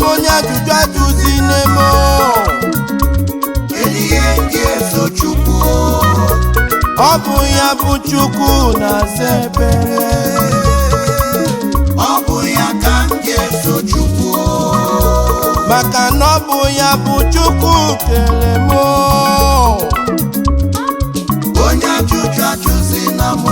m onye ajụjụ ajụzi n'emo Elie ndị eso Chukwu ọ bụ ya bụ Chukwu na-aza ekpere ọ bụ ya ka m ga-eso Chukwu maka na ọ bụ ya bụ Chukwu kere m onye ajụjụ ajụzi na m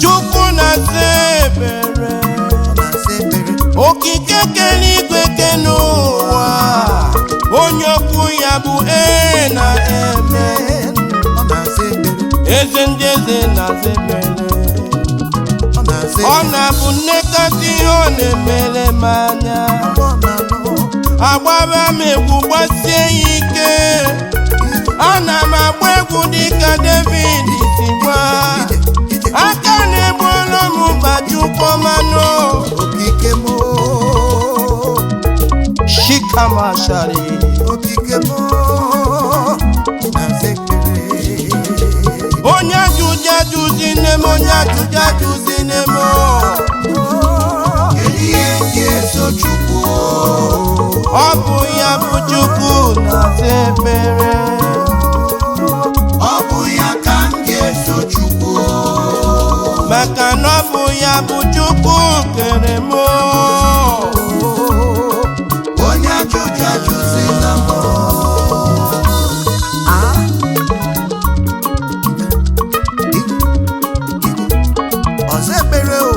Chukwu na-aza ekpere okike kere igwe ke n'ụwa onye okwu ya bụ na eme eze ndị eze na-aza ekpere ọ na-abụ nnekọta ihe ọ na-emere m anya agbaba m egwu gbasie ya ike ana m agba egwu dịka David si gwa aka na-egboro m Chukwu manụ okike m shikamashari okike m na-aza ekpere onye ajụjụ ajụzi nne m onye ajụjụ ajụzi nne m Elie ndị eso Chukwu ọ bụ ya bụ Chukwu na-aza ekpere ọ bụ ya ka m ga-eso Chukwu maka na ọ bụ ya bụ Chukwu kere m onye ajụjụ ajụzi na m ọzọ ekpere o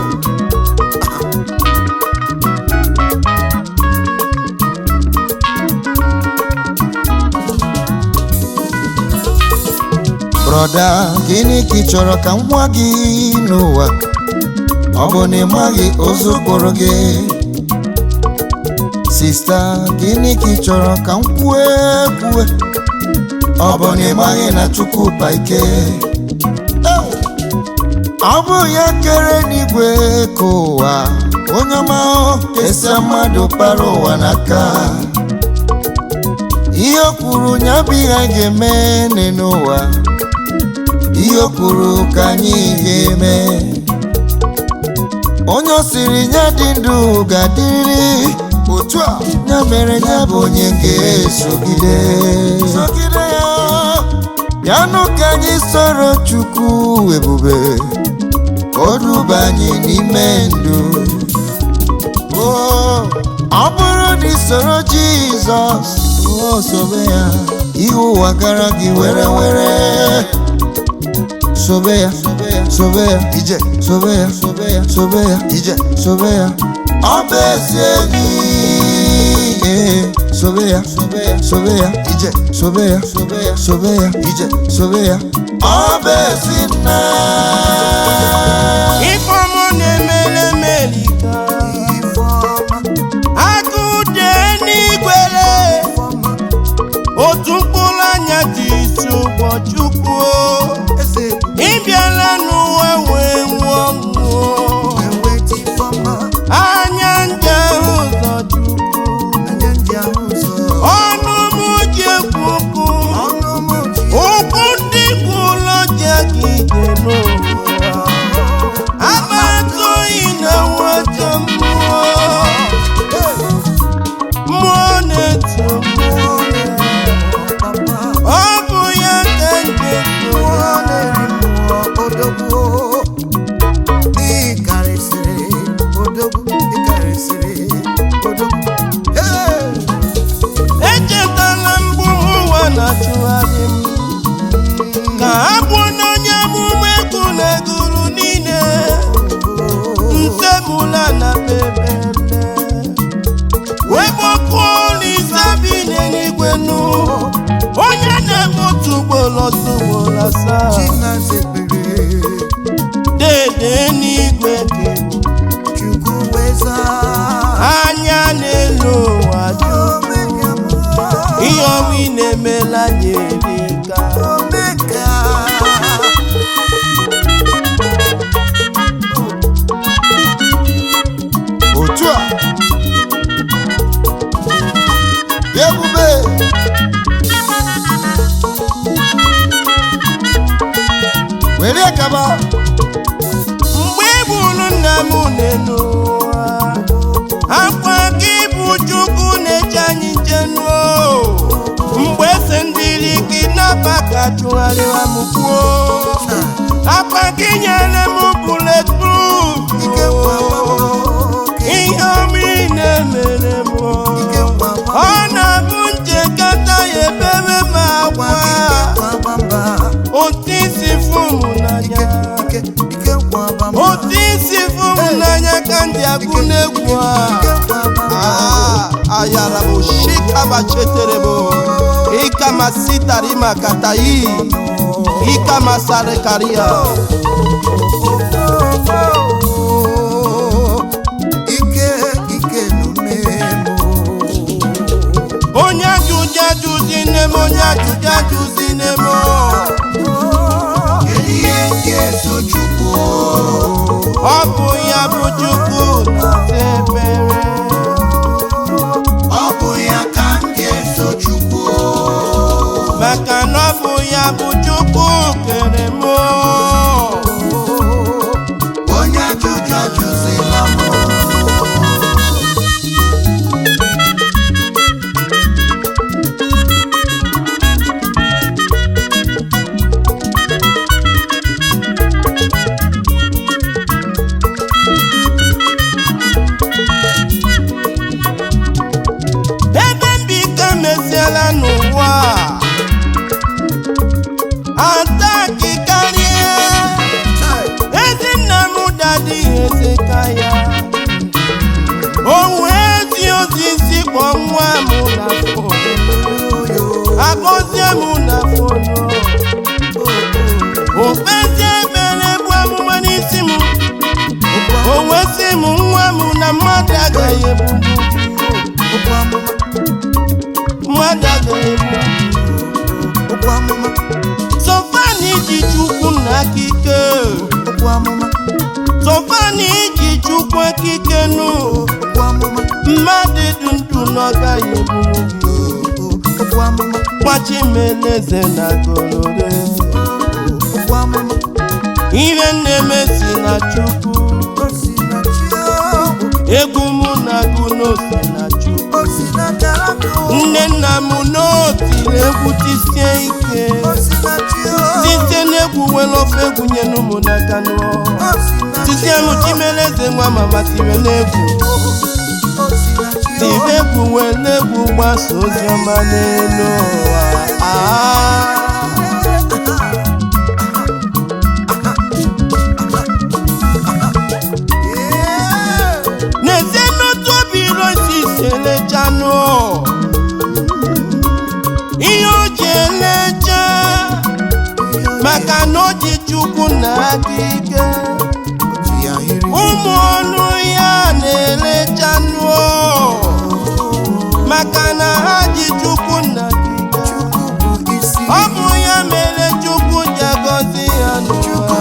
Broda, gịnị ka ị chọrọ ka m gwa gị n'ụwa? Ọ bụ na ị maghị ozu kpọrọ gị. Sista, gịnị ka ị chọrọ ka m kwue? Ọ bụ na ị maghị na Chukwu kpa ike. Ọ bụ ya kere n'igwe ka ụwa onye ọma kesia mmadụ kpara ụwa n'aka. Ihe o kwuru ya bụ ihe anyị ga-eme n'ụwa. Ihe o kwuru ka anyị ga-eme. Onye o siri nye dị ndụ ga-adịrịrị otu a ya mere ya bụ onye ga-esogide ya. Bịanụ ka anyị soro Chukwu ebube o duba anyị n'ime ndụ. Ọ bụrụ na ị soro Jizọs sobe ya ihe ụwa gara gị were were sobe ya ije sobe ya ije sobe ya ọ bụ ezi enyi sobe ya ije sobe ya ije sobe ya ọ bụ ezi nna Ifeọma na-emere Amerika agụde n'igwere otu mkpụrụ anya dị isi ụbọchukwu ịbịala n'ụwa wee nwụọ anya ndị ahụ ụzọ Chukwu ọnụ m ji ekwu okwu ụkwụ ndị bụ ụlọ ji aga ije n'ụwa amatụghị na nweta mmụọ na-eto ọ bụ ya ka ndị echetala mgbe ụwa na-achụgharị m ka ha bụ n'onye amụma egwu na eguru niile nsebụla na bebe wepụkụ n'ise bi n'eluigwe nụ onye na-eme otu ugboro ugboro asaa dede n'igwe ke anya n'elu ụwa ihe ọma ị na-emela nyerika were gaba mgbe gburu nna m n'elu akwa gị bụ Chukwu na-eche anyị nchenuo mgbe se ndịri gị n'abaka chụgharịwa m kwuo akwa gị nyere m bulletproof ihe ọma ị na-emere m ọ na-abụ nchekata ya ebere m akwa otu isi fụmụ n'anya otu isi fụmụ n'anya ka ndị agụ n'egwu ayara bụ shikaba chetere bụ ịkama sitari maka tayi ịkama sare karịa onye ajụjụ ajụzi nemo onye ajụjụ ajụzi nemo ọ bụ ya bụ Chukwu na-asa ekpere ọ bụ ya ka m ga-eso Chukwu maka na ọ bụ ya bụ Chukwu kere m onye ajụjụ ajụzila m n'ụwa ataki karịa ezi nna m dadi eze ka ya o wee ezi osisi kpọ nwa m n'afọ agọzie m n'afọ okpezi ekpere bụ amụma n'isi m o wesị m nwa m na mmadụ agaghị ebu sọfani ji Chukwu n'akike sọfani ji Chukwu ekike nụ mmadụ dị ndụ n'ọgaghị ebu Nwachimeleze na Golore ihe na-emesi na Chukwu egwu mụ na-agụ n'osi na Chukwu nne nna m n'otiri egwu tisie ike site n'egwu nwere ofe egwu nye n'ụmụ n'aka nụọ tisie m Chimeleze nwa mama tire n'egwu tire egwu nwere egwu gbasa ozi ọma n'elu ụwa n'ezie n'otu obi iro isi selechanụ ihe o ji elecha maka na o ji Chukwu na-adịghị ụmụ ọnụ ya na-elechanụ maka na ha ji Chukwu na-adịghị ọ bụ ya mere Chukwu ji agọzi ya n'ụwa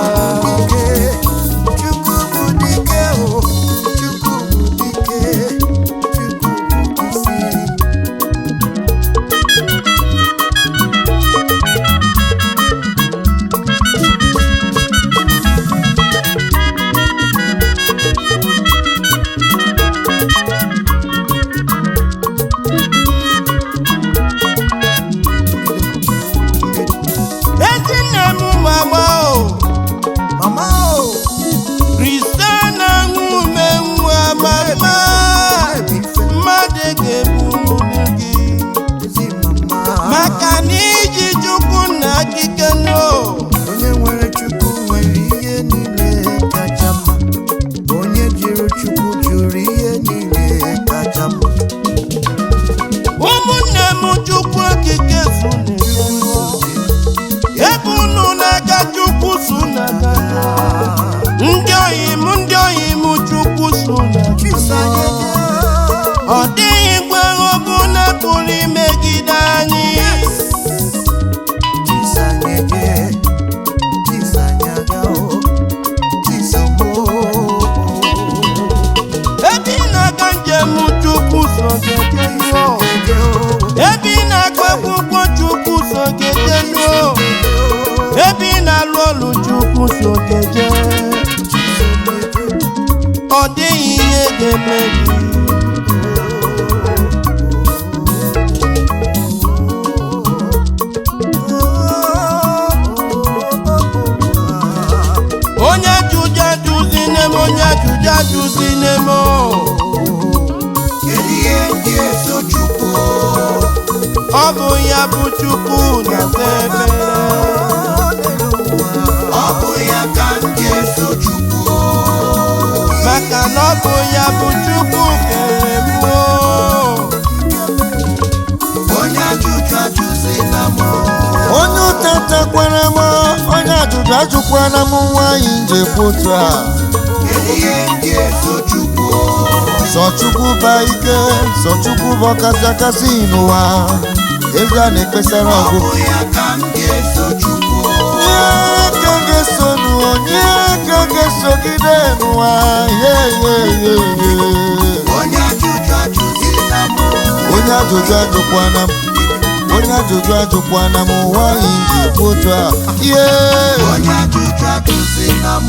ajụzi n'eme kedu ihe ndị eso Chukwu? ọ bụ ya bụ Chukwu na-asa efere, ọ bụ ya ka ndị eso Chukwu, maka na ọ bụ ya bụ Chukwu kere mmụọ. onye ajụjụ ajụzi na m, onye ụta takwara m, onye ajụjụ ajụkwana m nwanyị njekwa otu a. kedu ihe ndị eso Chukwu? Sọ Chukwu ba ike, sọ Chukwu bụ ọkasị akasị n'ụwa, eze a na-ekpesara ọ ọgụ. bụ ya ka ndị eso Chukwu, Nye aka ga-eso n'ụwa, nye aka ga-esogide n'ụwa, onye ajụjụ ajụzi na m, onye ajụjụ ajụkwana m, onye ajụjụ ajụkwana m nwanyị njekwa otu a. onye ajụjụ ajụzi na m,